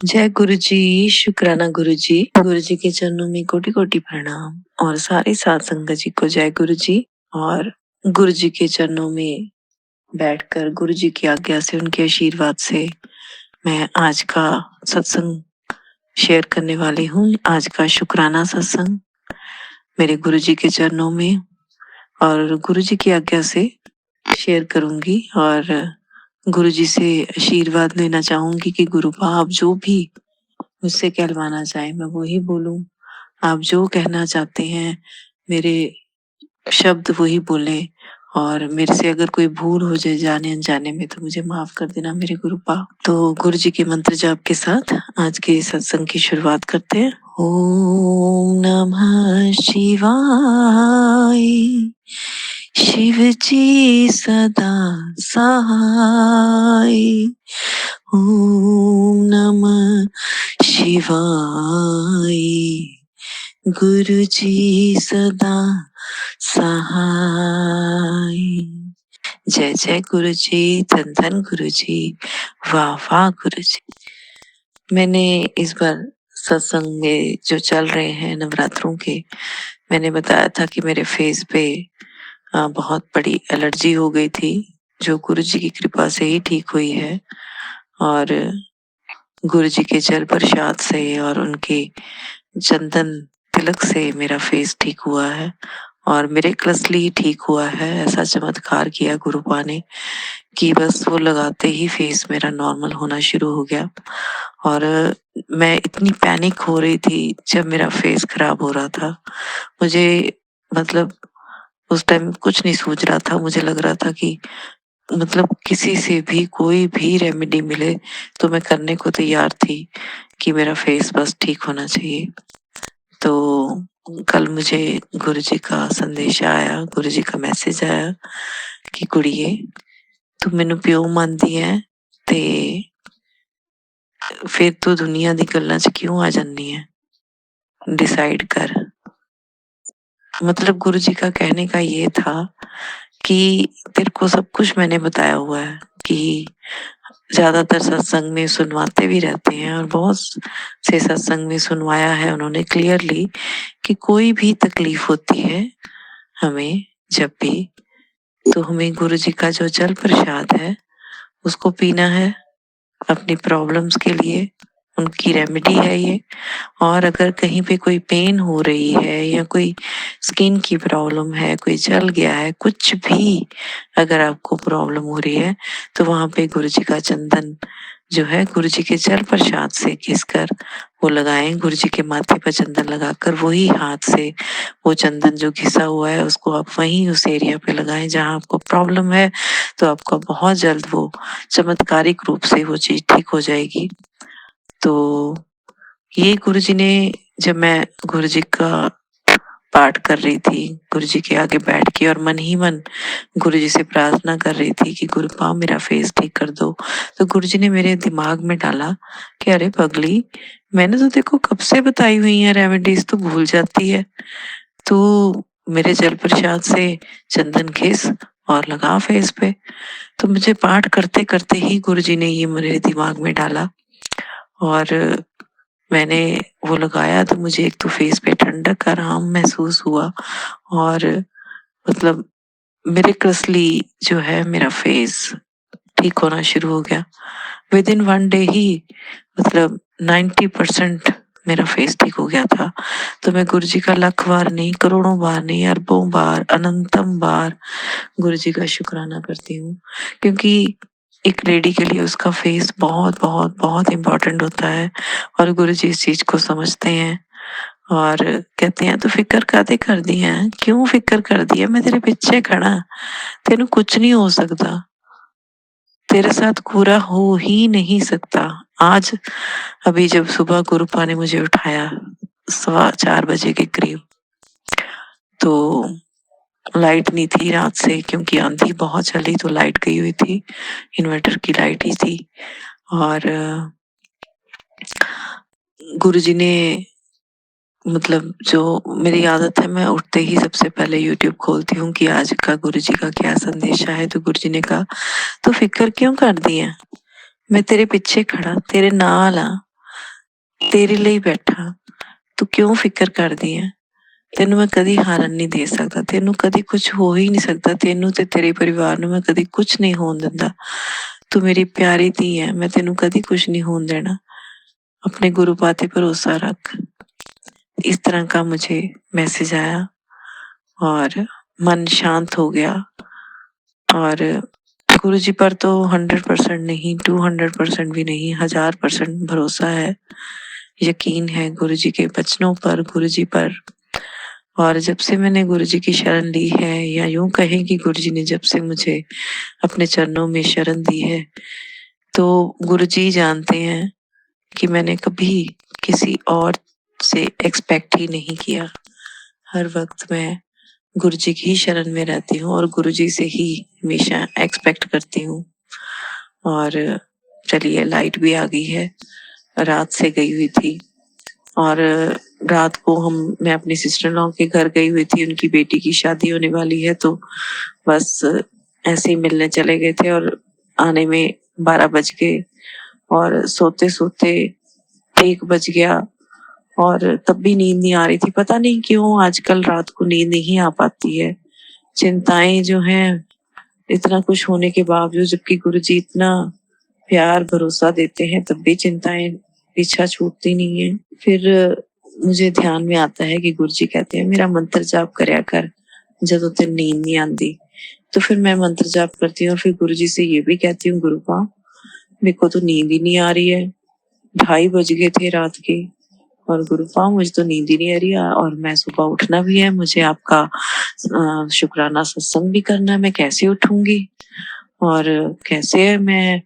जय गुरु जी, शुक्राना गुरु जी। गुरु जी के चरणों में कोटि कोटि प्रणाम और सारी साध संगत जी को जय गुरु जी। और गुरु जी के चरणों में बैठकर गुरु जी की आज्ञा से, उनके आशीर्वाद से मैं आज का सत्संग शेयर करने वाली हूँ। आज का शुक्राना सत्संग मेरे गुरु जी के चरणों में और गुरु जी की आज्ञा से शेयर करूंगी। और गुरु जी से आशीर्वाद लेना चाहूंगी कि गुरु आप जो भी मुझसे कहलवाना चाहे मैं वही बोलूं। आप जो कहना चाहते हैं मेरे शब्द वही बोले। और मेरे से अगर कोई भूल हो जाए जाने अनजाने में तो मुझे माफ कर देना मेरे गुरु पाप। तो गुरु जी के मंत्र जाप के साथ आज के सत्संग की शुरुआत करते हैं। ओम नमः शिवाय। शिव जी सदा सहाय। ओम नमः शिवाय। गुरु जी सदा सहाय। जय जय गुरु जी, धन धन गुरु जी, वाह वाह गुरु जी। मैंने इस बार सत्संग में जो चल रहे हैं नवरात्रों के, मैंने बताया था कि मेरे फेस पे बहुत बड़ी एलर्जी हो गई थी, जो गुरु जी की कृपा से ही ठीक हुई है। और गुरु जी के जल प्रसाद से और उनके चंदन तिलक से मेरा फेस ठीक हुआ है और मिरेकलसली ठीक हुआ है। ऐसा चमत्कार किया गुरुपा ने कि बस वो लगाते ही फेस मेरा नॉर्मल होना शुरू हो गया। और मैं इतनी पैनिक हो रही थी जब मेरा फेस खराब हो रहा था। मुझे मतलब उस टाइम कुछ नहीं सूझ रहा था। मुझे लग रहा था कि मतलब किसी से भी कोई भी रेमेडी मिले तो मैं करने को तैयार थी कि मेरा फेस बस ठीक होना चाहिए। तो कल मुझे गुरु जी का संदेश आया, गुरु जी का मैसेज आया कि कुड़िए तू मैनू प्यो मानदी है ते फिर तू दुनिया दी गल्लां च क्यों आ जानी है, डिसाइड कर। मतलब गुरु जी का कहने का ये था कि तेरे को सब कुछ मैंने बताया हुआ है कि ज्यादातर सत्संग में सुनवाते भी रहते हैं और बहुत से सत्संग में सुनवाया है उन्होंने क्लियरली कि कोई भी तकलीफ होती है हमें जब भी, तो हमें गुरु जी का जो जल प्रसाद है उसको पीना है अपनी प्रॉब्लम्स के लिए। उनकी रेमेडी है ये। और अगर कहीं पे कोई पेन हो रही है या कोई स्किन की प्रॉब्लम है, कोई जल गया है, कुछ भी अगर आपको प्रॉब्लम हो रही है तो वहां पे गुरु जी का चंदन जो है गुरु जी के जल प्रसाद से घिसकर वो लगाएं। गुरु जी के माथे पर चंदन लगाकर वही हाथ से वो चंदन जो घिसा हुआ है उसको आप वहीं उस एरिया पे लगाएं जहां आपको प्रॉब्लम है। तो आपको बहुत जल्द वो चमत्कारिक रूप से वो चीज ठीक हो जाएगी। तो ये गुरु जी ने, जब मैं गुरु जी का पाठ कर रही थी गुरु जी के आगे बैठ के और मन ही मन गुरु जी से प्रार्थना कर रही थी कि गुरु पा मेरा फेस ठीक कर दो, तो गुरु जी ने मेरे दिमाग में डाला कि अरे पगली, मैंने तो देखो कब से बताई हुई है रेमेडीज, तो भूल जाती है। तो मेरे जल प्रसाद से चंदन घिस और लगा फेस पे। तो मुझे पाठ करते करते ही गुरु जी ने ये मेरे दिमाग में डाला और मैंने वो लगाया तो मुझे एक तो फेस पे ठंडक आराम महसूस हुआ। और मतलब मिरेकलसली जो है मेरा फेस ठीक होना शुरू हो गया। विद इन वन डे ही मतलब 90% मेरा फेस ठीक हो गया था। तो मैं गुरु जी का लाख बार नहीं, करोड़ों बार नहीं, अरबों बार, अनंतम बार गुरु जी का शुक्राना करती हूँ। क्योंकि एक लेडी के लिए उसका फेस बहुत बहुत बहुत इम्पोर्टेंट होता है और गुरु जी इस चीज को समझते हैं और कहते हैं तो फिक्र कादे कर दी है, क्यों फिक्र कर दी है, मैं तेरे पीछे खड़ा, तेनू कुछ नहीं हो सकता, तेरे साथ पूरा हो ही नहीं सकता। आज अभी जब सुबह गुरुपा ने मुझे उठाया 4:15 के करीब, तो लाइट नहीं थी रात से क्योंकि आंधी बहुत चली, तो लाइट गई हुई थी, इन्वर्टर की लाइट ही थी। और गुरुजी ने मतलब जो मेरी आदत है, मैं उठते ही सबसे पहले यूट्यूब खोलती हूँ कि आज का गुरुजी का क्या संदेश है। तो गुरुजी ने कहा तो फिक्र क्यों कर दी है, मैं तेरे पीछे खड़ा, तेरे नाल आ, ਤੇਰੇ ਲਈ ਬੈਠਾ, ਤੂੰ ਕਿਉਂ ਫਿਕਰ ਕਰਦੀ ਹੈ? ਤੈਨੂੰ ਮੈਂ ਕਦੀ ਹਾਰਨ ਨਹੀਂ ਦੇ ਸਕਦਾ, ਤੈਨੂੰ ਕਦੀ ਕੁਛ ਹੋ ਹੀ ਨਹੀਂ ਸਕਦਾ, ਤੈਨੂੰ ਤੇ ਤੇਰੇ ਪਰਿਵਾਰ ਨੂੰ ਮੈਂ ਕਦੀ ਕੁਛ ਨਹੀਂ ਹੋਣ ਦਿੰਦਾ। ਤੂੰ ਮੇਰੀ ਪਿਆਰੀ ਧੀ ਹੈ, ਮੈਂ ਤੈਨੂੰ ਕਦੀ ਕੁਛ नहीं होने देना। अपने गुरु पाते भरोसा रख। इस तरह का मुझे मैसेज आया और मन शांत हो गया। और गुरु जी पर तो 100% नहीं, 200% भी नहीं, 1000% भरोसा है, यकीन है गुरु जी के वचनों पर, गुरु जी पर। और जब से मैंने गुरु जी की शरण ली है, या यूं कहें कि गुरु जी ने जब से मुझे अपने चरणों में शरण दी है, तो गुरु जी जानते हैं कि मैंने कभी किसी और से एक्सपेक्ट ही नहीं किया। हर वक्त मैं गुरु जी की ही शरण में रहती हूँ और गुरु जी से ही हमेशा एक्सपेक्ट करती हूँ। और चलिए, लाइट भी आ गई है, रात से गई हुई थी। और रात को मैं अपनी सिस्टर लॉ के घर गई हुई थी, उनकी बेटी की शादी होने वाली है, तो बस ऐसे ही मिलने चले गए थे और आने में 12 बज गए और सोते सोते 1 बज गया और तब भी नींद नहीं आ रही थी। पता नहीं क्यों आजकल रात को नींद नहीं आ पाती है। चिंताएं जो हैं, इतना कुछ होने के बावजूद, जबकि गुरुजी इतना प्यार भरोसा देते हैं, तब भी चिंताएं पीछा छूटती नहीं है। फिर मुझे ध्यान में आता है कि गुरुजी कहते हैं मेरा मंत्र जाप करया कर जदों तेन नींद नहीं आती। तो फिर मैं मंत्र जाप करती हूँ और फिर गुरुजी से ये भी कहती हूँ, गुरुपा मेरे को तो नींद ही नहीं आ रही है, 2:30 बज गए थे रात के, और गुरुपा मुझे तो नींद ही नहीं आ रही है और मैं सुबह उठना भी है, मुझे आपका शुक्राना सत्संग भी करना है, मैं कैसे उठूंगी और कैसे मैं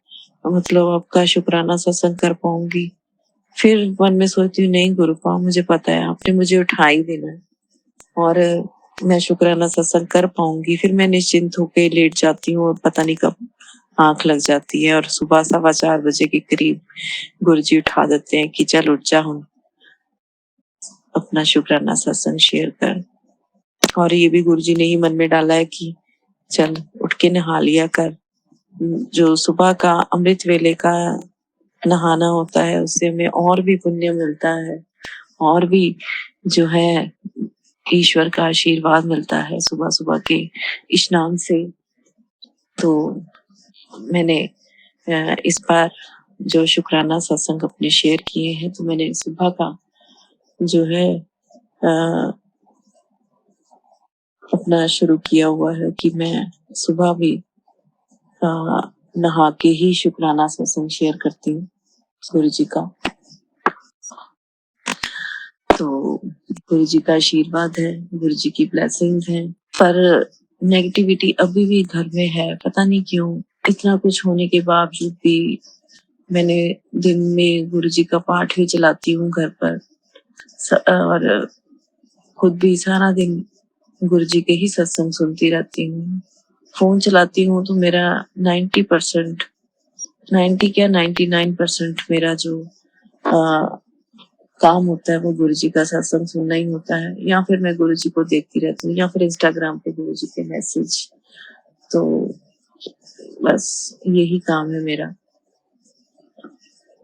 मतलब आपका शुक्राना सत्संग कर पाऊंगी। फिर मन में सोचती हूँ नहीं गुरुपा, मुझे पता है आपने मुझे उठा ही देना है और मैं शुक्राना सत्संग कर पाऊंगी। फिर मैं निश्चिंत होके लेट जाती हूँ और पता नहीं कब आंख लग जाती है और सुबह 4:15 बजे के करीब गुरुजी उठा देते हैं कि चल उठ जा, हम अपना शुक्राना सत्संग शेयर कर। और ये भी गुरुजी ने ही मन में डाला है कि चल उठ के नहा लिया कर। जो सुबह का अमृत वेले का नहाना होता है, उससे हमें और भी पुण्य मिलता है और भी जो है ईश्वर का आशीर्वाद मिलता है सुबह सुबह के स्नान से। तो मैंने इस बार जो शुक्राना सत्संग अपने शेयर किए हैं, तो मैंने सुबह का जो है अपना शुरू किया हुआ है कि मैं सुबह भी नहा के ही शुक्राना सत्संग शेयर करती हूँ गुरु जी का। तो गुरु जी का आशीर्वाद है, गुरु जी की ब्लेसिंग्स हैं, पर नेगेटिविटी अभी भी घर में है, पता नहीं क्यों। इतना कुछ होने के बावजूद भी मैंने दिन में गुरु जी का पाठ भी चलाती हूँ घर पर और खुद भी सारा दिन गुरु जी के ही सत्संग सुनती रहती हूँ। फोन चलाती हूँ तो मेरा 90% 90 क्या 99% मेरा जो काम होता है वो गुरु जी का सत्संग सुनना ही होता है, या फिर मैं गुरु जी को देखती रहती हूँ, या फिर इंस्टाग्राम पे गुरु जी के मैसेज। तो बस यही काम है मेरा।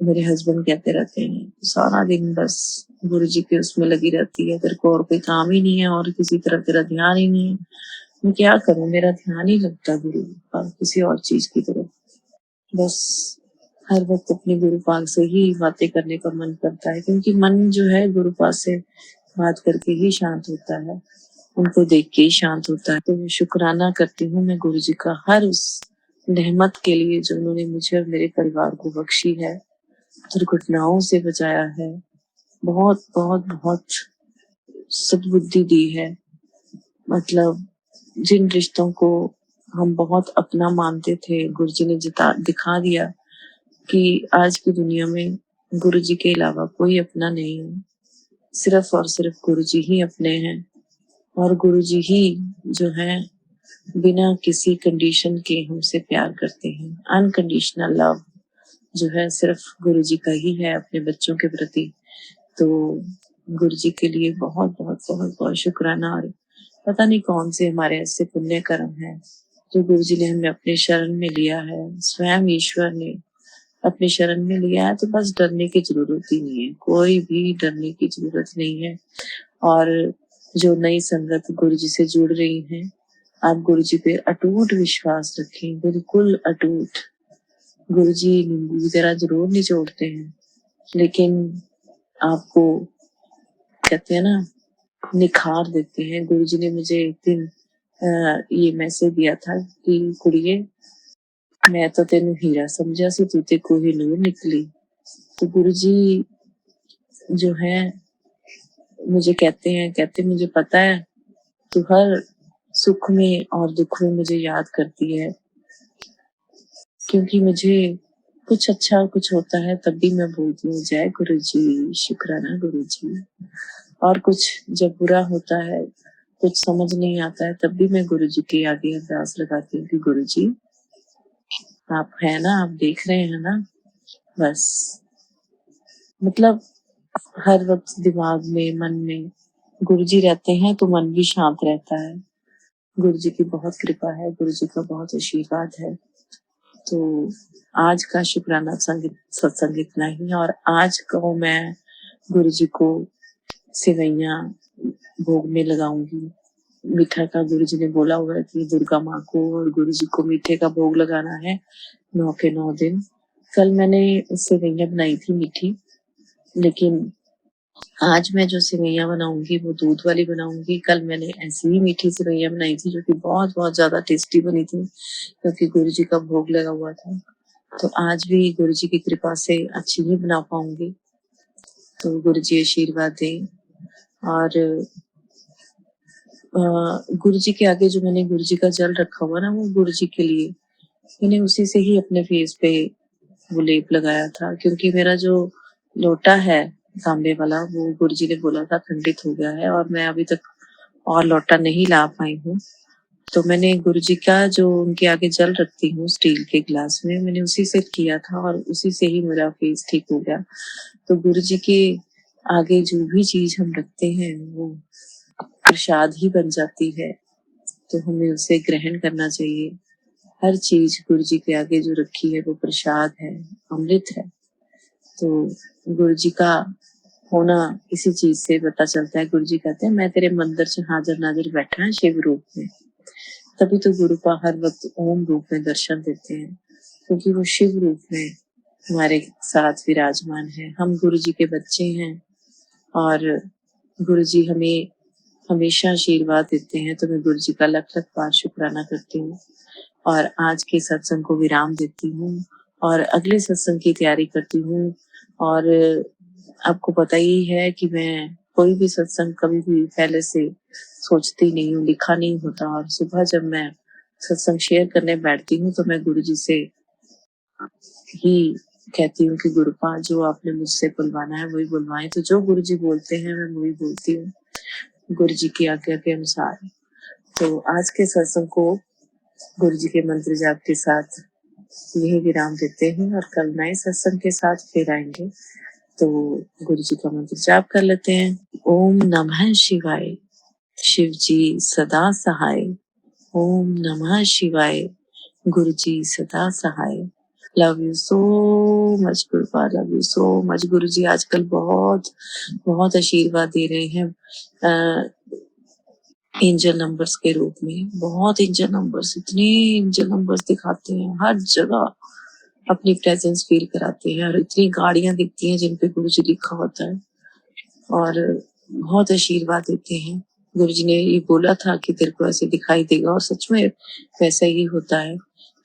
मेरे हस्बैंड कहते रहते हैं सारा दिन बस गुरु जी के उसमें लगी रहती है, तेरे को और कोई काम ही नहीं है और किसी तरह तेरा ध्यान ही नहीं है। मैं क्या करूं, मेरा ध्यान ही लगता गुरु और किसी और चीज की तरफ। बस हर वक्त अपने गुरु पाक से ही बातें करने का मन करता है, क्योंकि मन जो है गुरु पाक से बात करके ही शांत होता है, उनको देख के ही शांत होता है। तो शुक्राना करती हूँ मैं गुरु जी का हर उस रहमत के लिए जो उन्होंने मुझे और मेरे परिवार को बख्शी है, दुर्घटनाओं से बचाया है, बहुत बहुत बहुत सद्बुद्धि दी है। मतलब जिन रिश्तों को हम बहुत अपना मानते थे, गुरु जी ने दिखा दिया कि आज की दुनिया में गुरु जी के अलावा कोई अपना नहीं है, सिर्फ और सिर्फ गुरु जी ही अपने हैं। और गुरु जी ही जो है बिना किसी कंडीशन के हमसे प्यार करते हैं। अनकंडीशनल लव जो है सिर्फ गुरु जी का ही है अपने बच्चों के प्रति। तो गुरु जी के लिए बहुत बहुत बहुत बहुत शुक्राना। और पता नहीं कौन से हमारे ऐसे पुण्य कर्म है जो गुरु जी ने हमें अपने शरण में लिया है। स्वयं ईश्वर ने अपनी शरण में लिया है तो बस डरने की जरूरत ही नहीं है, कोई भी डरने की जरूरत नहीं है। और जो नई संगत गुरु जी से जुड़ रही है, आप गुरु जी पे अटूट विश्वास रखें, बिल्कुल अटूट। गुरु जी नींबू की तरह जरूर निचोड़ते हैं, लेकिन आपको कहते हैं ना, निखार देते हैं। गुरु जी ने मुझे एक दिन ये मैसेज दिया था कि कुड़िए, मैं तो तेनू हीरा समझा सी, तू ते कोहिनूर निकली। तो गुरु जी जो है मुझे कहते मुझे पता है तू हर सुख में और दुख में मुझे याद करती है, क्योंकि मुझे कुछ अच्छा कुछ होता है तब भी मैं बोलती हूँ जय गुरु जी, शुक्राना गुरु जी। और कुछ जब बुरा होता है, कुछ समझ नहीं आता है, तब भी मैं गुरु जी के आगे अरदास लगाती हूँ कि गुरु जी आप है ना, आप देख रहे हैं ना। बस मतलब हर वक्त दिमाग में, मन में गुरु जी रहते हैं तो मन भी शांत रहता है। गुरु जी की बहुत कृपा है, गुरु जी का बहुत आशीर्वाद है। तो आज का शुक्राना सत्संग इतना ही। और आज को मैं गुरु जी को सेवैया भोग में लगाऊंगी। मीठा का गुरु जी ने बोला हुआ है कि दुर्गा माँ को और गुरु जी को मीठे का भोग लगाना है 9 के 9 दिन। कल मैंने सेवैया बनाई थी मीठी, लेकिन आज मैं जो सेवैया बनाऊंगी वो दूध वाली बनाऊंगी। कल मैंने ऐसी ही मीठी सेवैया बनाई थी जो कि बहुत बहुत ज्यादा टेस्टी बनी थी, क्योंकि गुरु जी का भोग लगा हुआ था। तो आज भी गुरु जी की कृपा से अच्छी ही बना पाऊंगी। तो गुरु जी आशीर्वाद दें। और गुरु जी के आगे जो मैंने गुरु जी का जल रखा हुआ ना, वो गुरु जी के लिए मैंने उसी से ही अपने फेस पे वो लेप लगाया था, क्योंकि मेरा जो लोटा है तांबे वाला, वो गुरु जी ने बोला था खंडित हो गया है और मैं अभी तक और लोटा नहीं ला पाई हूँ। तो मैंने गुरु जी का जो उनके आगे जल रखती हूँ स्टील के गिलास में, मैंने उसी से किया था और उसी से ही मेरा फेस ठीक हो गया। तो गुरु जी के आगे जो भी चीज हम रखते हैं वो प्रसाद ही बन जाती है, तो हमें उसे ग्रहण करना चाहिए। हर चीज गुरु जी के आगे जो रखी है वो प्रसाद है, अमृत है। तो गुरु जी का होना इसी चीज से पता चलता है। गुरु जी कहते हैं मैं तेरे मंदिर से हाजिर नाजिर बैठा है शिव रूप में। तभी तो गुरु का हर वक्त ओम रूप में दर्शन देते हैं, क्योंकि वो शिव रूप में हमारे साथ विराजमान है। हम गुरु जी के बच्चे हैं और गुरु जी हमें हमेशा आशीर्वाद देते हैं। तो मैं गुरु जी का लख लख बार शुक्राना करती हूँ और आज के सत्संग को विराम देती हूँ और अगले सत्संग की तैयारी करती हूँ। और आपको पता ही है कि मैं कोई भी सत्संग कभी भी पहले से सोचती नहीं हूँ, लिखा नहीं होता। और सुबह जब मैं सत्संग शेयर करने बैठती हूँ तो मैं गुरु जी से ही कहती हूँ कि गुरुपा जो आपने मुझसे बुलवाना है वही बुलवाएं। तो जो गुरु जी बोलते हैं मैं वही बोलती हूँ गुरु जी की आज्ञा के अनुसार। तो आज के सत्संग को गुरु जी के मंत्र जाप के साथ यही विराम देते हैं और कल नए सत्संग के साथ फिर आएंगे। तो गुरु जी का मंत्र जाप कर लेते हैं। ओम नमः शिवाय, शिव जी सदा सहाय। ओम नमः शिवाय, गुरु जी सदा सहाय। Love you so much Gurupa, love you so much. Guru ji आजकल बहुत बहुत आशीर्वाद दे रहे हैं एंजल नंबर्स के रूप में। बहुत एंजल नंबर्स, इतने एंजल नंबर्स दिखाते हैं, हर जगह अपनी प्रेजेंस फील कराते हैं और इतनी गाड़ियां दिखती हैं जिन पे गुरु जी लिखा होता है और बहुत आशीर्वाद देते हैं। गुरु जी ने ये बोला था कि तेरे को ऐसे दिखाई देगा और सच में वैसा ही होता है।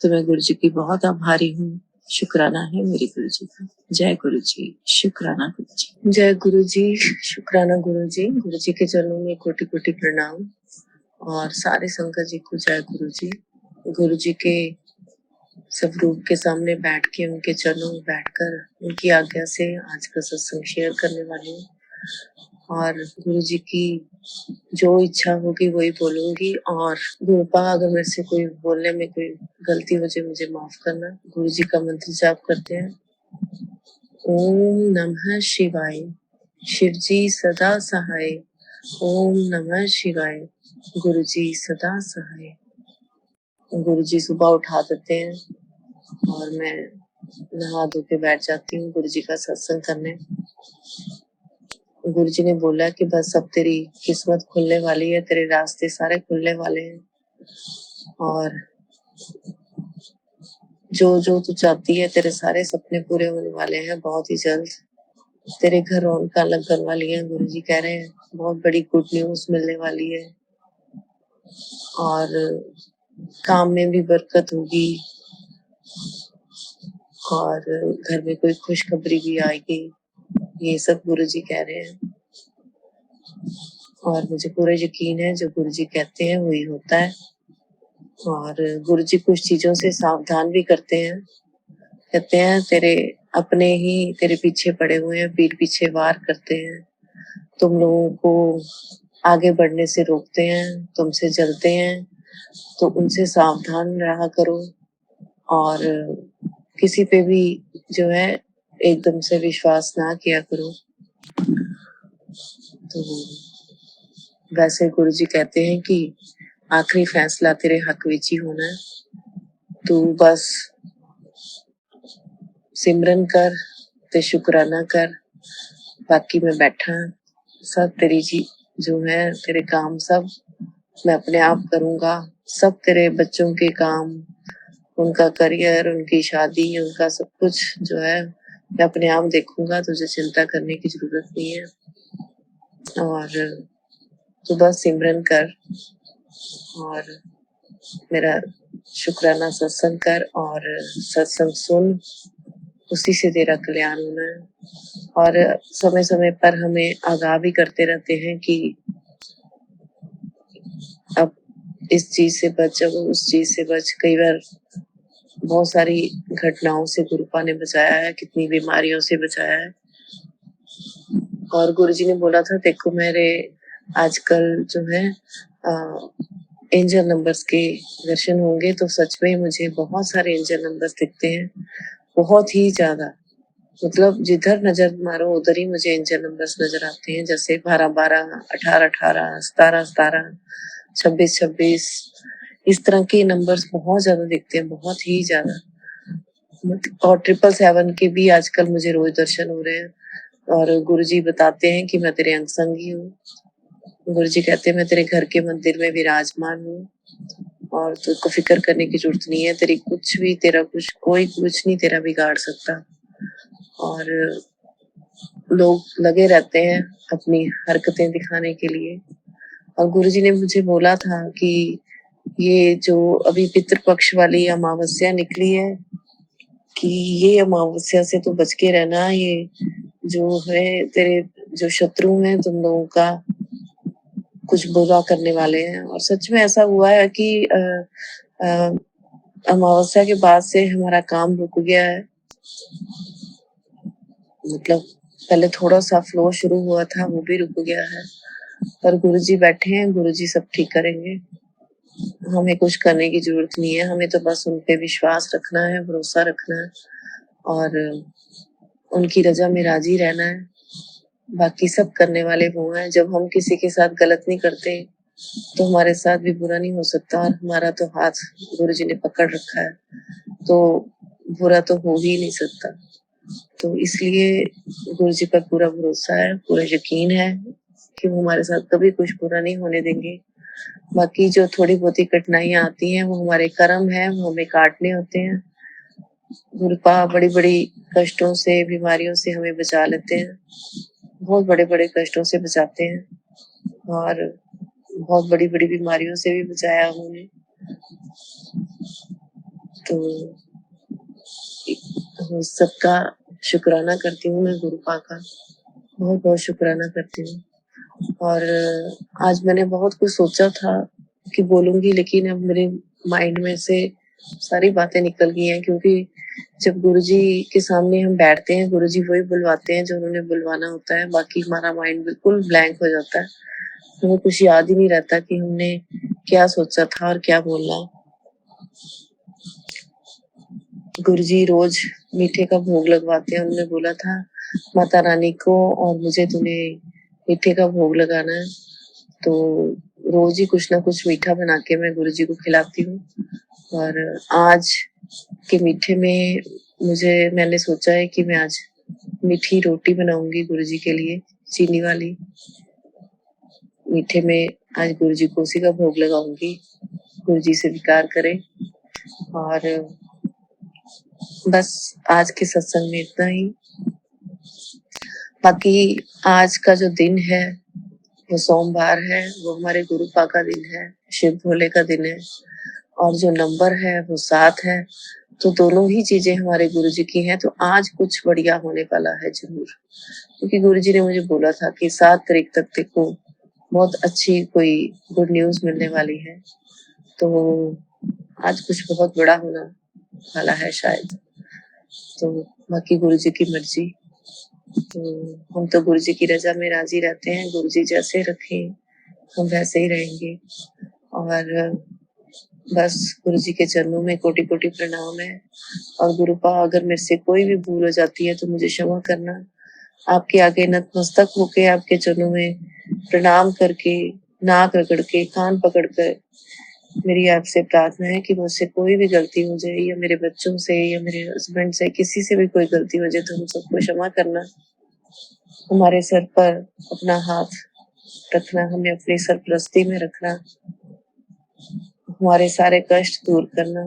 तो मैं गुरु जी की बहुत आभारी हूँ। शुक्राना है मेरे गुरु जी का। जय गुरु जी, शुक्राना गुरु जी। जय गुरु जी, शुक्राना गुरु जी। गुरु जी के चरणों में कोटि कोटि प्रणाम और सारे संगत जी को जय गुरु जी। गुरु जी के सब रूप के सामने बैठ के उनके चरणों में बैठकर उनकी आज्ञा से आज का सत्संग शेयर करने वाली हूँ। और गुरु जी की जो इच्छा होगी वही बोलूंगी। और गुरुपा अगर मेरे से कोई बोलने में कोई गलती हो जाए मुझे माफ करना। गुरु जी का मंत्र जाप करते हैं। ओम नमः शिवाय, शिव जी सदा सहाय। ओम नमः शिवाय, गुरु जी सदा सहाय। गुरु जी सुबह उठा देते हैं और मैं नहा धो के बैठ जाती हूँ गुरु जी का सत्संग करने। गुरु जी ने बोला कि बस अब तेरी किस्मत खुलने वाली है, तेरे रास्ते सारे खुलने वाले हैं और जो तू चाहती है तेरे सारे सपने पूरे होने वाले हैं बहुत ही जल्द। तेरे घर रौनक लगने वाली है, गुरु जी कह रहे हैं। बहुत बड़ी गुड न्यूज मिलने वाली है और काम में भी बरकत होगी और घर में कोई खुशखबरी भी आएगी। ये सब गुरु जी कह रहे हैं और मुझे पूरा यकीन है जो गुरु जी कहते हैं वही होता है। और गुरु जी कुछ चीजों से सावधान भी करते हैं। कहते हैं तेरे अपने ही तेरे पीछे पड़े हुए हैं, पीठ पीछे वार करते हैं, तुम लोगों को आगे बढ़ने से रोकते हैं, तुमसे जलते हैं, तो उनसे सावधान रहा करो और किसी पे भी जो है एकदम से विश्वास ना किया करो। तो वैसे गुरु जी कहते हैं कि आखिरी फैसला तेरे हक विच ही होना है। तू बस सिमरन कर ते शुकराना कर, बाकी मैं बैठा सब तेरी जी जो है तेरे काम सब मैं अपने आप करूंगा। सब तेरे बच्चों के काम, उनका करियर, उनकी शादी, उनका सब कुछ जो है मैं अपने आप देखूंगा। तुझे चिंता करने की जरूरत नहीं है और तू बस सिमरन कर और मेरा शुक्राना सत्संग कर और सत्संग सुन, उसी से तेरा कल्याण होना है। और समय समय पर हमें आगाह भी करते रहते हैं कि अब इस चीज से बच, अब उस चीज से बच। कई बार बहुत सारी घटनाओं से गुरुपा ने बचाया है, कितनी बीमारियों से बचाया है। और गुरुजी ने बोला था देखो मेरे आजकल जो है एंजल नंबर्स के दर्शन होंगे तो सच में मुझे बहुत सारे एंजल नंबर्स दिखते हैं, बहुत ही ज्यादा। मतलब जिधर नजर मारो उधर ही मुझे एंजल नंबर्स नजर आते हैं, जैसे 12-12, 18-18, 17-17, 26-26, इस तरह के नंबर्स बहुत ज्यादा दिखते हैं, बहुत ही ज्यादा। और 777 के भी आजकल मुझे रोज दर्शन हो रहे हैं और गुरुजी बताते हैं कि मैं तेरे अंग संगी हूँ। गुरुजी कहते हैं मैं तेरे घर के मंदिर में विराजमान हूँ और तुझको फिक्र करने की जरूरत नहीं है। तेरी कुछ भी, तेरा कुछ, कोई कुछ नहीं तेरा बिगाड़ सकता। और लोग लगे रहते हैं अपनी हरकतें दिखाने के लिए। और गुरुजी ने मुझे बोला था कि ये जो अभी पितृपक्ष वाली अमावस्या निकली है कि ये अमावस्या से तो बच के रहना। ये जो है तेरे जो शत्रु हैं तुम लोगों का कुछ बुरा करने वाले हैं। और सच में ऐसा हुआ है कि अमावस्या के बाद से हमारा काम रुक गया है। मतलब पहले थोड़ा सा फ्लो शुरू हुआ था, वो भी रुक गया है, पर गुरुजी बैठे हैं, गुरुजी सब ठीक करेंगे। हमें कुछ करने की जरूरत नहीं है, हमें तो बस उन पे विश्वास रखना है, भरोसा रखना है और उनकी रजा में राजी रहना है। बाकी सब करने वाले वो हैं। जब हम किसी के साथ गलत नहीं करते तो हमारे साथ भी बुरा नहीं हो सकता और हमारा तो हाथ गुरुजी ने पकड़ रखा है, तो बुरा तो हो ही नहीं सकता। तो इसलिए गुरुजी पर पूरा भरोसा है, पूरा यकीन है कि वो हमारे साथ कभी कुछ बुरा नहीं होने देंगे। बाकी जो थोड़ी बहुत ही कठिनाइयां आती हैं वो हमारे कर्म है, वो हमें काटने होते हैं। गुरुपा बड़ी बड़ी कष्टों से, बीमारियों से हमें बचा लेते हैं, बहुत बड़े बड़े कष्टों से बचाते हैं और बहुत बड़ी बड़ी बीमारियों से भी बचाया उन्होंने। तो सबका शुक्राना करती हूँ मैं, गुरुपा का बहुत बहुत शुक्राना करती हूँ। और आज मैंने बहुत कुछ सोचा था कि बोलूंगी, लेकिन अब मेरे माइंड में से सारी बातें निकल गई हैं, क्योंकि जब गुरुजी के सामने हम बैठते हैं गुरुजी वही बुलवाते हैं जो उन्होंने बुलवाना होता है। बाकी हमारा माइंड बिल्कुल ब्लैंक हो जाता है, हमें कुछ याद ही नहीं रहता कि हमने क्या सोचा था और क्या बोलना। गुरुजी रोज मीठे का भोग लगवाते हैं। उन्होंने बोला था माता रानी को और मुझे तुम्हें मीठे का भोग लगाना है, तो रोज ही कुछ ना कुछ मीठा बना के मैं गुरुजी को खिलाती हूँ। और आज के मीठे में मैंने सोचा है कि मैं आज मीठी रोटी बनाऊंगी गुरुजी के लिए, चीनी वाली। मीठे में आज गुरुजी को उसी का भोग लगाऊंगी, गुरुजी स्वीकार करें। और बस आज के सत्संग में इतना ही। बाकी आज का जो दिन है वो सोमवार है, वो हमारे गुरुपा का दिन है, शिव भोले का दिन है। और जो नंबर है वो 7 है, तो दोनों ही चीजें हमारे गुरुजी की हैं। तो आज कुछ बढ़िया होने वाला है जरूर, क्योंकि गुरुजी ने मुझे बोला था कि 7 तारीख तक देखो बहुत अच्छी कोई गुड न्यूज मिलने वाली है। तो आज कुछ बहुत बड़ा होना वाला है शायद। तो बाकी गुरुजी की मर्जी। तो हम तो गुरुजी की रजा में राजी रहते हैं, गुरुजी जैसे रखें हम वैसे ही रहेंगे। और बस गुरुजी के चरणों में कोटि कोटि प्रणाम है। और गुरुपा अगर मेरे से कोई भी भूल हो जाती है तो मुझे क्षमा करना। आपके आगे नतमस्तक होके आपके चरणों में प्रणाम करके, नाक रगड़ के, कान पकड़ कर मेरी आपसे प्रार्थना है कि मुझसे कोई भी गलती हो जाए, या मेरे बच्चों से या मेरे हस्बैंड से किसी से भी कोई गलती हो जाए तो हम सबको क्षमा करना। हमारे सर पर अपना हाथ रखना, हमें अपनी सरपरस्ती में रखना, हमारे सारे कष्ट दूर करना।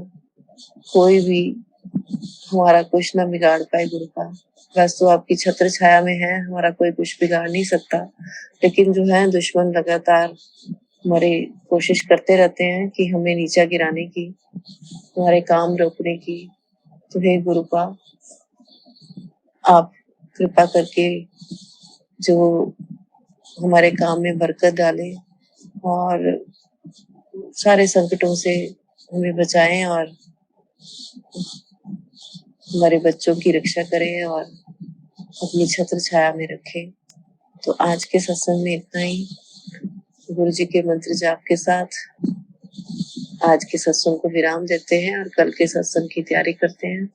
कोई भी हमारा कुछ ना बिगाड़ पाए गुरुपा। बस तो आपकी छत्र छाया में है, हमारा कोई कुछ बिगाड़ नहीं सकता। लेकिन जो है दुश्मन लगातार हमारी कोशिश करते रहते हैं कि हमें नीचा गिराने की, हमारे काम रोकने की। तो हे गुरुपा, आप कृपा करके जो हमारे काम में बरकत डालें और सारे संकटों से हमें बचाएं और हमारे बच्चों की रक्षा करें और अपनी छत्र छाया में रखें। तो आज के सत्संग में इतना ही। गुरु जी के मंत्र जाप के साथ आज के सत्संग को विराम देते हैं और कल के सत्संग की तैयारी करते हैं।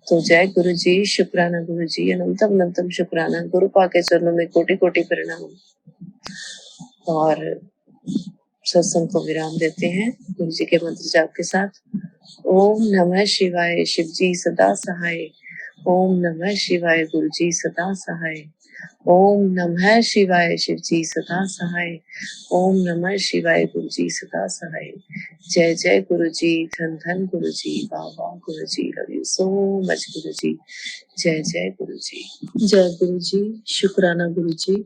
तो जय गुरु जी, शुक्राना गुरु जी, अनंतम अनंतम शुक्राना। गुरुपा के चरणों में कोटि कोटि प्रणाम। और सत्संग को विराम देते हैं गुरु जी के मंत्र जाप के साथ। ओम नमः शिवाय, शिव जी सदा सहाय। ओम नमः शिवाय, गुरु जी सदा सहाय। ओम नमः शिवाय, शिव जी सदा सहाय। ओम नमः शिवाय, गुरु जी सदा सहाय। जय जय गुरु जी, धन धन गुरु जी, वाह वाह गुरु जी, love you so much Guru जी। जय जय गुरु जी। जय गुरु जी, शुक्राना गुरु जी।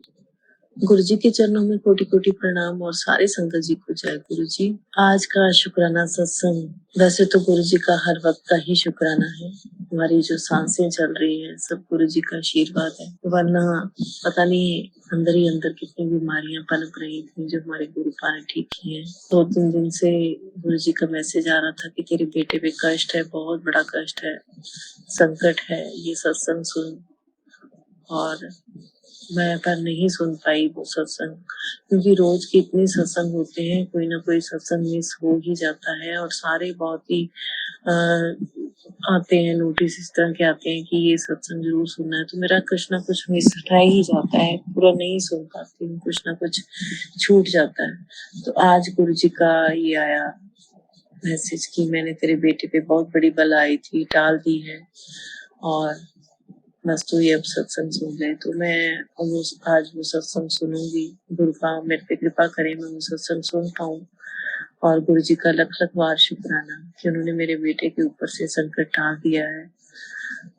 गुरु जी के चरणों में कोटि कोटि प्रणाम और सारे संगत जी को जय गुरु जी। आज का शुक्राना सत्संग, वैसे तो गुरु जी का हर वक्त का ही शुक्राना है। हमारी जो सांसें चल रही हैं सब गुरु जी का आशीर्वाद है, वरना पता नहीं अंदर ही अंदर कितनी बीमारियां पनप रही थी जो हमारे गुरुपा ने ठीक की है। 2-3 दिन से गुरु जी का मैसेज आ रहा था कि तेरे बेटे पे कष्ट है, बहुत बड़ा कष्ट है, संकट है, ये सत्संग सुन। और मैं पर नहीं सुन पाई वो सत्संग, क्योंकि रोज के इतने सत्संग होते हैं, कोई ना कोई सत्संग मिस हो ही जाता है। और सारे बहुत ही आते हैं नोटिस इस तरह के आते हैं कि ये सत्संग जरूर सुनना है, तो मेरा कुछ ना कुछ मिस रह ही जाता है, पूरा नहीं सुन पाती हूँ, कुछ ना कुछ छूट जाता है। तो आज गुरु जी का ये आया मैसेज कि मैंने तेरे बेटे पे बहुत बड़ी बला आई थी, टाल दी है, और बस तू ये अब सत्संग सुन ले। तो मैं आज वो सत्संग सुनूंगी। गुरुपा मेरे पे कृपा करे मैं वो सत्संग सुन पाऊं। और गुरु जी का लख लख बार शुक्राना कि उन्होंने मेरे बेटे के ऊपर से संकट टाल दिया है।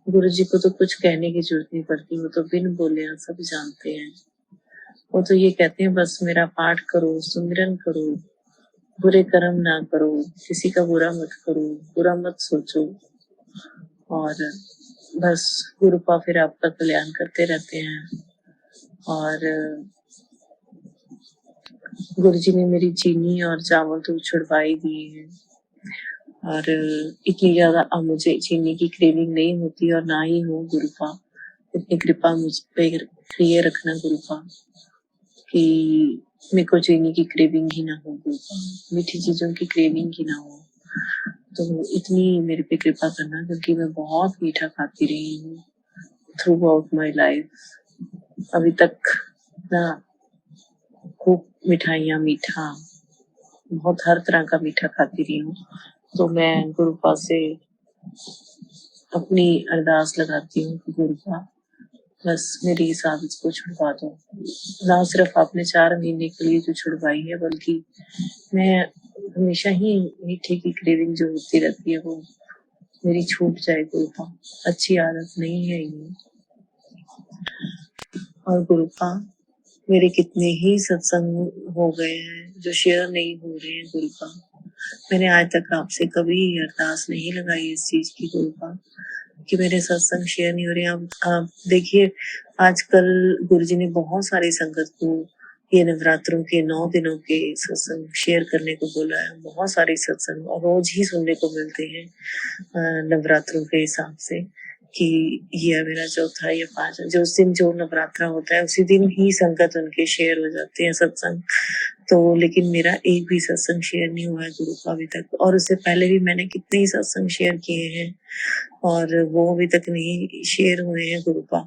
गुरु जी को तो कुछ कहने की जरूरत नहीं पड़ती, वो तो बिन बोले सब जानते हैं। वो तो ये कहते हैं बस मेरा पाठ करो, सुमिरन करो, बुरे कर्म ना करो, किसी का बुरा मत करो, बुरा मत सोचो, और बस गुरुपा फिर आपका कल्याण करते रहते हैं। और गुरु जी ने मेरी चीनी और चावल तो छुड़वाई दिए हैं, और इतनी ज्यादा अब मुझे चीनी की क्रेविंग नहीं होती और ना ही हो। गुरुपा इतनी कृपा मुझ पे किए रखना गुरुपा कि मेरे को चीनी की क्रेविंग ही ना हो, गुरुपा मीठी चीजों की क्रेविंग ही ना हो। तो इतनी मेरे पे कृपा करना, क्योंकि मैं बहुत मीठा खाती रही हूँ थ्रू आउट माई लाइफ। अभी तक ना खूब मिठाइयाँ, मीठा, बहुत हर तरह का मीठा खाती रही हूँ। तो मैं गुरुपा से अपनी अरदास लगाती हूँ कि गुरुपा बस मेरी इस आदत को छुड़वा दो। ना सिर्फ आपने 4 महीने के लिए जो छुड़वाई है, बल्कि मैं हमेशा ही मीठे की क्रेविंग जो होती रहती है वो मेरी छूट जाए गुरुपा। अच्छी आदत नहीं है ये। और गुरुपा मेरे कितने ही सत्संग हो गए हैं जो शेयर नहीं हो रहे हैं गुरुपा। मैंने आज तक आपसे कभी अरदास नहीं लगाई इस चीज की गुरुपा कि मेरे सत्संग शेयर नहीं हो रहे। अब देखिए, आजकल गुरुजी ने बहुत सारी संगत को ये नवरात्रों के 9 दिनों के सत्संग शेयर करने को बोला है। बहुत सारे सत्संग और रोज ही सुनने को मिलते हैं नवरात्रों के हिसाब से कि ये मेरा चौथा या 5 जो उस दिन जो नवरात्रा होता है उसी दिन ही संगत उनके शेयर हो जाते हैं सत्संग। तो लेकिन मेरा एक भी सत्संग शेयर नहीं हुआ है गुरु का अभी तक। और उससे पहले भी मैंने कितने ही सत्संग शेयर किए हैं और वो अभी तक नहीं शेयर हुए हैं गुरुपा।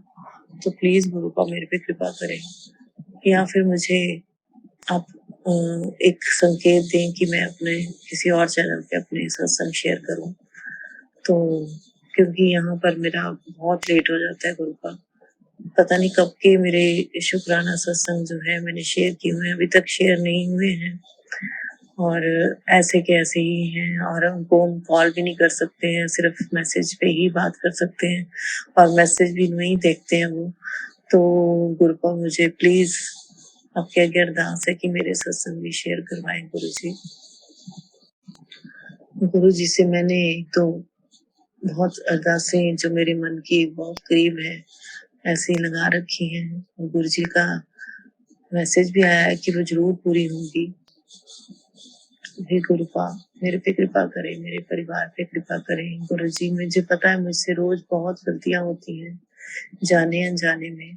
तो प्लीज गुरुपा मेरे पे कृपा करें, या फिर मुझे आप एक संकेत दें कि मैं अपने किसी और चैनल पे अपने सत्संग शेयर करूं। तो क्योंकि यहाँ पर मेरा बहुत लेट हो जाता है गुरुपा। पता नहीं कब के मेरे शुक्राना सत्संग जो है मैंने शेयर किए हुए हैं, अभी तक शेयर नहीं हुए हैं और ऐसे के ऐसे ही हैं। और उनको हम कॉल भी नहीं कर सकते हैं, सिर्फ मैसेज पे ही बात कर सकते हैं और मैसेज भी नहीं देखते हैं वो। तो गुरुपा मुझे प्लीज आपके आगे अरदास है कि मेरे सत्संग भी शेयर करवाएं गुरु जी। गुरु जी से मैंने तो बहुत अरदासें जो मेरे मन की बहुत करीब है ऐसे ही लगा रखी हैं। गुरु जी का मैसेज भी आया है कि वो जरूर पूरी होंगी। हे गुरुपा मेरे पे कृपा करें, मेरे परिवार पे कृपा करें। गुरु जी मुझे पता है मुझसे रोज बहुत गलतियां होती हैं जाने अनजाने में।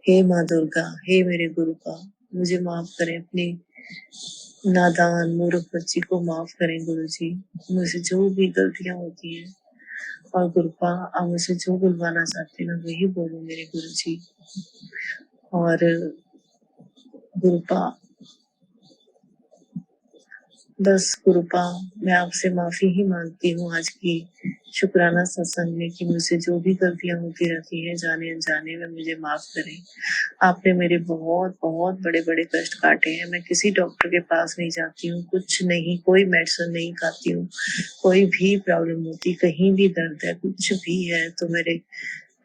हे माँ दुर्गा, हे मेरे गुरुपा मुझे माफ करें, अपनी नादान मूर्ख बच्ची को माफ करें गुरु जी। मुझसे जो भी गलतियां होती हैं और गुरुपा आप मुझसे जो बुलवाना चाहते हैं मैं वही बोलूं मेरे गुरु जी। और गुरुपा बस गुरुपा मैं आपसे माफी ही मांगती हूँ आज की शुक्राना सत्संग में कि मुझसे जो भी गलतियां होती रहती हैं जाने अनजाने में मुझे माफ करें। आपने मेरे बहुत बहुत बड़े बड़े कष्ट काटे हैं। मैं किसी डॉक्टर के पास नहीं जाती हूँ, कुछ नहीं, कोई मेडिसिन नहीं खाती हूँ। कोई भी प्रॉब्लम होती, कहीं भी दर्द है, कुछ भी है तो मेरे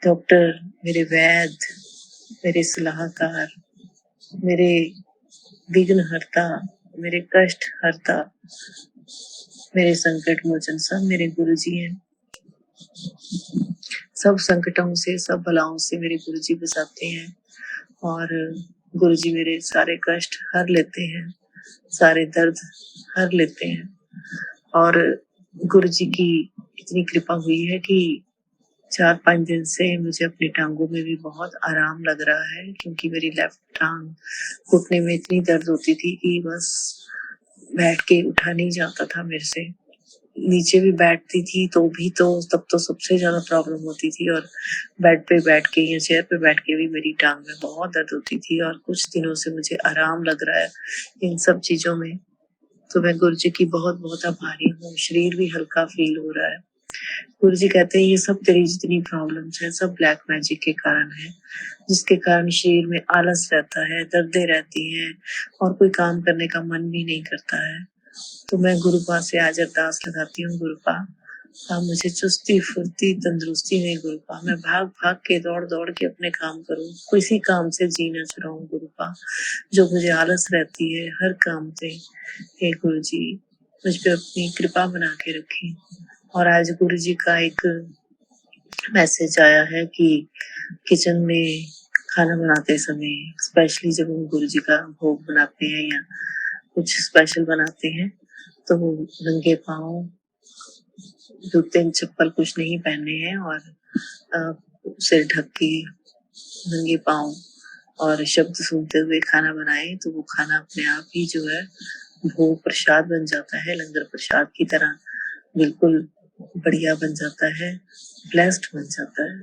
डॉक्टर, मेरे वैद्य, मेरे सलाहकार, मेरे विघ्न हरता, मेरे कष्ट हरता, मेरे संकट मोचन सब मेरे गुरु जी हैं। सब संकटों से, सब बलाओं से मेरे गुरु जी बचाते हैं और गुरु जी मेरे सारे कष्ट हर लेते हैं, सारे दर्द हर लेते हैं। और गुरु जी की इतनी कृपा हुई है कि 4-5 दिन से मुझे अपनी टांगों में भी बहुत आराम लग रहा है, क्योंकि मेरी लेफ्ट टांग घुटने में इतनी दर्द होती थी कि बस बैठ के उठा नहीं जाता था मेरे से। नीचे भी बैठती थी तो भी तो तब तो सबसे ज्यादा प्रॉब्लम होती थी, और बेड पे बैठ के या चेयर पे बैठ के भी मेरी टांग में बहुत दर्द होती थी। और कुछ दिनों से मुझे आराम लग रहा है इन सब चीजों में। तो मैं गुरु जी की बहुत बहुत आभारी हूँ। शरीर भी हल्का फील हो रहा है। गुरु जी कहते हैं ये सब तेरी जितनी प्रॉब्लम्स है सब ब्लैक मैजिक के कारण है, जिसके कारण शरीर में आलस रहता है, दर्दें रहती हैं और कोई काम करने का मन भी नहीं करता है। तो मैं गुरुपा से आज अरदास लगाती हूँ, गुरुपा आप मुझे चुस्ती फुर्ती तंदुरुस्ती में गुरुपा, मैं भाग भाग के दौड़ दौड़ के अपने काम करूँ, किसी काम से जी न चुराऊं गुरुपा, जो मुझे आलस रहती है हर काम से। हे गुरु जी मुझ पे अपनी कृपा बना के रखें। और आज गुरु जी का एक मैसेज आया है कि किचन में खाना बनाते समय, स्पेशली जब हम गुरु जी का भोग बनाते हैं या कुछ स्पेशल बनाते हैं, तो नंगे पाँव, जूते चप्पल कुछ नहीं पहनने हैं और सिर ढक के नंगे पाँव और शब्द सुनते हुए खाना बनाए, तो वो खाना अपने आप ही जो है भोग प्रसाद बन जाता है, लंगर प्रसाद की तरह बिल्कुल बढ़िया बन जाता है, ब्लेस्ड बन जाता है।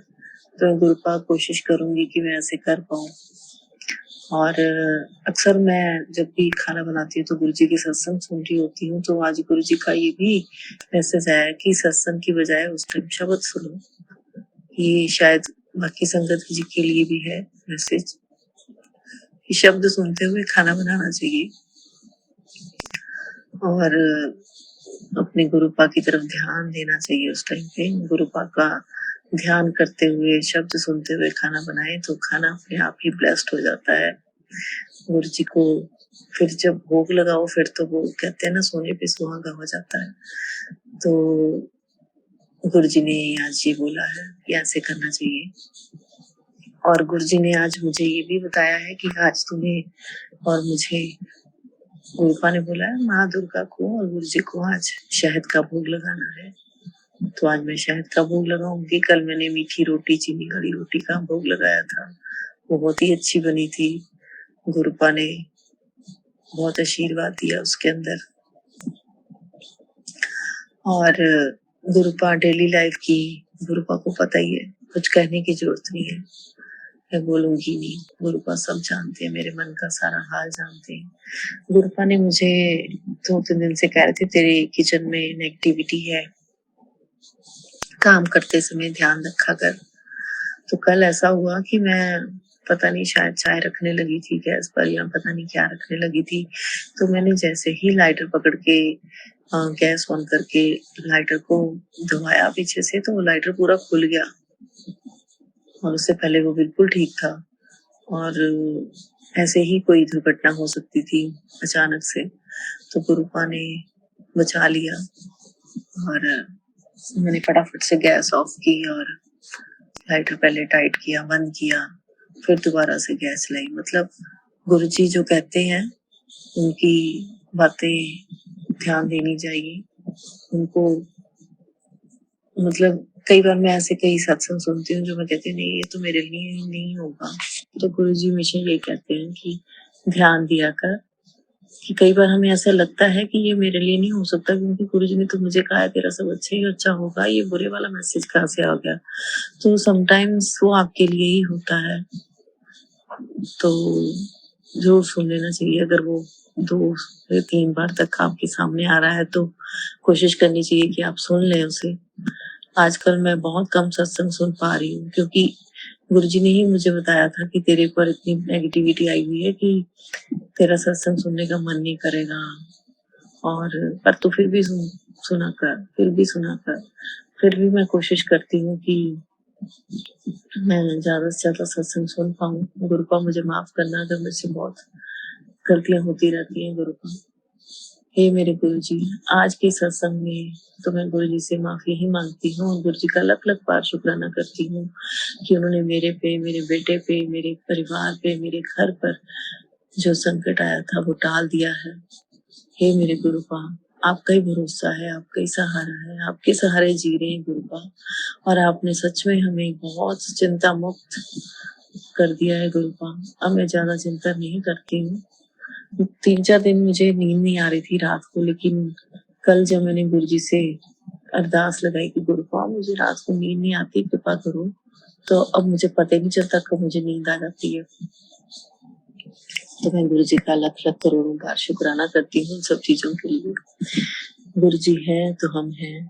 तो गुरुपा कोशिश करूंगी कि मैं ऐसे कर पाऊँ। और अक्सर मैं जब भी खाना बनाती हूँ तो गुरु जी के सत्संग सुन रही होती हूँ, तो आज गुरु जी का ये भी मैसेज आया कि सत्संग की बजाय उस टाइम शब्द सुनो। ये शायद बाकी संगत जी के लिए भी है मैसेज कि शब्द सुनते हुए खाना बनाना चाहिए और अपने गुरुपा की तरफ ध्यान देना चाहिए। उस टाइम पे गुरुपा का ध्यान करते हुए शब्द सुनते हुए खाना बनाए तो खाना अपने आप ही ब्लेस्ड हो जाता है। गुरु जी को फिर जब भोग लगाओ फिर तो वो कहते हैं ना, सोने पे सुहागा हो जाता है। तो गुरु जी ने आज ये बोला है कि ऐसे करना चाहिए। और गुरु जी ने आज मुझे ये भी बताया है कि आज तुम्हें और मुझे गुरुपा ने बोला है माँ दुर्गा को और गुरु जी को आज शहद का भोग लगाना है। तो आज मैं शहद का भोग लगाऊंगी। कल मैंने मीठी रोटी, चीनी वाली रोटी का भोग लगाया था, वो बहुत ही अच्छी बनी थी। गुरुपा ने बहुत आशीर्वाद दिया उसके अंदर। और गुरुपा डेली लाइफ की, गुरुपा को पता ही है, कुछ कहने की जरूरत नहीं है, मैं बोलूंगी नहीं। गुरुपा सब जानते हैं, मेरे मन का सारा हाल जानते हैं। गुरुपा ने मुझे 2-3 दिन से कह रहे थे तेरे किचन में नेगेटिविटी है, काम करते समय ध्यान रखा कर। तो कल ऐसा हुआ कि मैं पता नहीं शायद चाय रखने लगी थी गैस पर या पता नहीं क्या रखने लगी थी, तो मैंने जैसे ही लाइटर पकड़ के गैस ऑन करके लाइटर को दबाया पीछे से, तो वो लाइटर पूरा खुल गया और उससे पहले वो बिल्कुल ठीक था। और ऐसे ही कोई दुर्घटना हो सकती थी अचानक से, तो गुरुपा ने बचा लिया। और मैंने फटाफट से गैस ऑफ की और लाइटर पहले टाइट किया, बंद किया, फिर दोबारा से गैस लाई। मतलब गुरुजी जो कहते हैं उनकी बातें ध्यान देनी चाहिए उनको। मतलब कई बार मैं ऐसे कई सत्संग सुनती हूँ जो मैं कहती हूँ नहीं ये तो मेरे लिए नहीं होगा, तो गुरुजी हमेशा ये कहते हैं कि ध्यान दिया कर। कि कई बार हमें ऐसा लगता है कि ये मेरे लिए नहीं हो सकता क्योंकि गुरुजी ने तो मुझे कहा है तेरा सब अच्छा ही अच्छा होगा, ये बुरे वाला मैसेज कहाँ से आ गया। तो समटाइम्स वो आपके लिए ही होता है, तो जरूर सुन लेना चाहिए। अगर वो 2 से 3 बार तक आपके सामने आ रहा है तो कोशिश करनी चाहिए कि आप सुन लें उसे। आजकल मैं बहुत कम सत्संग सुन पा रही हूँ क्योंकि गुरुजी ने ही मुझे बताया था कि तेरे पर इतनी नेगेटिविटी आई हुई है कि तेरा सत्संग सुनने का मन नहीं करेगा। और पर तू फिर भी सुना कर, फिर भी सुना कर। फिर भी मैं कोशिश करती हूँ कि मैं ज्यादा से ज्यादा सत्संग सुन पाऊँ। गुरुपा मुझे माफ करना अगर मुझसे बहुत गलतियां होती रहती हैं। गुरुपा, हे मेरे गुरुजी, आज के सत्संग में तो मैं गुरुजी से माफी ही मांगती हूँ और गुरुजी का लख लख बार शुक्राना करती हूँ कि उन्होंने मेरे पे, मेरे बेटे पे, मेरे परिवार पे, मेरे घर पर जो संकट आया था वो टाल दिया है। हे मेरे गुरुपा, आपका ही भरोसा है, आपका ही सहारा है, आपके सहारे जी रहे हैं गुरुपा। और आपने सच में हमें बहुत चिंता मुक्त कर दिया है गुरुपा। अब मैं ज्यादा चिंता नहीं करती हूँ। 3-4 दिन मुझे नींद नहीं आ रही थी रात को, लेकिन कल जब मैंने गुरुजी से अरदास लगाई कि गुरुपा मुझे रात को नींद नहीं आती, कृपा करो, तो अब मुझे पता ही नहीं चलता कब मुझे नींद आ जाती है। तो मैं गुरुजी का लख लख करोड़ों बार शुक्राना करती हूँ सब चीजों के लिए। गुरुजी हैं तो हम हैं,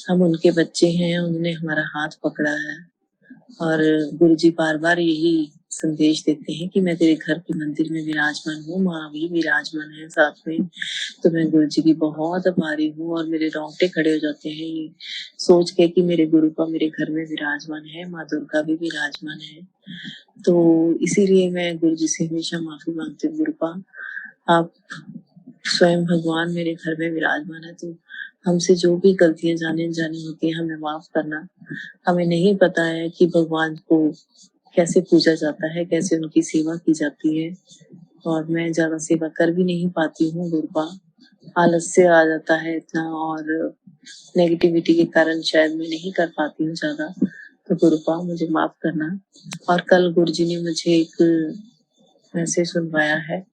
हम उनके बच्चे हैं, उन्होंने हमारा हाथ पकड़ा है। और गुरुजी बार बार यही संदेश देते हैं कि मैं तेरे घर के मंदिर में विराजमान हूँ, माँ भी विराजमान है साथ में। तो मैं गुरुजी की बहुत आभारी हूँ और मेरे रोंगटे खड़े हो जाते हैं ये सोच के कि मेरे गुरुपा मेरे घर में विराजमान है, माँ दुर्गा भी विराजमान है। तो इसीलिए मैं गुरुजी से हमेशा माफी मांगती हूँ। गुरुपा, आप स्वयं भगवान मेरे घर में विराजमान है, तो हमसे जो भी गलतियां जाने जानी होती है हमें माफ करना। हमें नहीं पता है कि भगवान को कैसे पूजा जाता है, कैसे उनकी सेवा की जाती है, और मैं ज्यादा सेवा कर भी नहीं पाती हूँ गुरुपा। आलस्य आ जाता है इतना और नेगेटिविटी के कारण शायद मैं नहीं कर पाती हूँ ज्यादा। तो गुरुपा मुझे माफ करना। और कल गुरुजी ने मुझे एक मैसेज सुनवाया है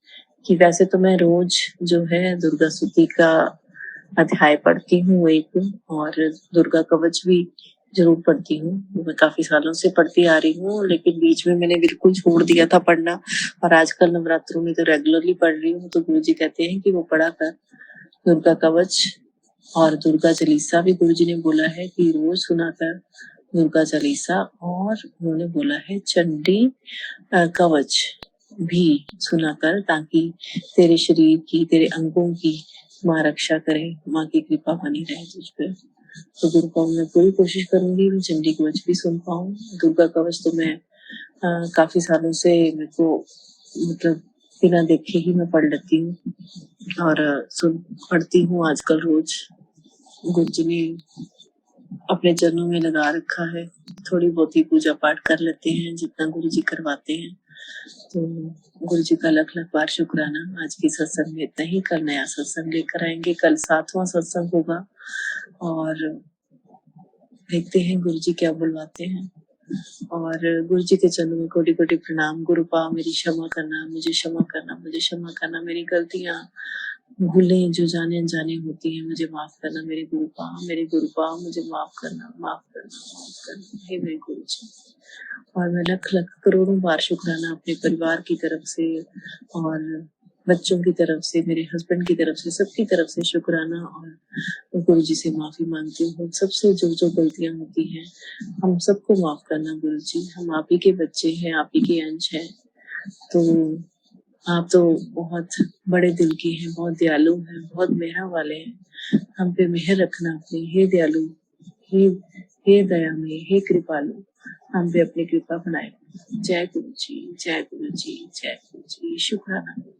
कि वैसे तो मैं रोज जो है दुर्गा स्तुति का अध्याय पढ़ती हूँ एक, और दुर्गा कवच भी ज़रूर पढ़ती हूँ। मैं काफ़ी सालों से पढ़ती आ रही हूँ, लेकिन बीच में मैंने बिल्कुल छोड़ दिया था पढ़ना और आजकल नवरात्रों में तो रेगुलरली पढ़ रही हूँ। तो गुरुजी कहते हैं कि वो पढ़ा कर दुर्गा कवच और दुर्गा चालीसा भी गुरुजी ने बोला है कि रोज़ सुना कर दुर्गा चालीसा, और उन्होंने बोला है चंडी कवच भी सुना कर, ताकि तेरे शरीर की, तेरे अंगों की माँ रक्षा करे, माँ की कृपा बनी रहे तुझ पे। तो दुर्गा मैं पूरी कोशिश करूँगी मैं चंडी कवच भी सुन पाऊँ। दुर्गा कवच तो मैं काफ़ी सालों से मेरे को मतलब बिना देखे ही मैं पढ़ लेती हूँ और सुन पढ़ती हूँ आजकल रोज़। गुरुजी ने अपने चरणों में लगा रखा है। थोड़ी बहुत ही पूजा पाठ कर लेते हैं जितना गुरुजी करवाते हैं। तो गुरुजी का लख-लख बार शुक्राना। आज की सत्संग में इतना ही। कल नया सत्संग लेकर आएँगे। कल 7वां सत्संग होगा और देखते हैं गुरुजी क्या बुलवाते हैं। और गुरुजी के चरणों में कोटि-कोटि प्रणाम। गुरुपा मेरी क्षमा करना, मुझे क्षमा करना, मुझे क्षमा करना। मेरी गलतियाँ, भूलें जो जाने-अनजाने होती हैं मुझे माफ़ करना मेरे गुरुपा मुझे माफ़ करना, माफ़ करना, माफ़ करना। हे मेरे गुरुजी। और मैं लख-लख करोड़ों बार शुक्राना अपने परिवार की तरफ से और बच्चों की तरफ से, मेरे हस्बैंड की तरफ से, सबकी तरफ से शुक्राना और गुरुजी से माफ़ी माँगती हूँ। सबसे जो-जो गलतियाँ होती हैं, हम सबको माफ़ करना गुरुजी। हम आप ही के बच्चे हैं, आप ही के अंश हैं। तो आप तो बहुत बड़े दिल के हैं, बहुत दयालु हैं, बहुत मेहर वाले हैं। हम पे मेहर रखना अपनी, हे दयालु, हे हे दयामय, हे कृपालु, हम पे अपनी कृपा बनाए। जय गुरु जी, जय गुरु जी, जय गुरु जी। शुक्राना गुरुजी।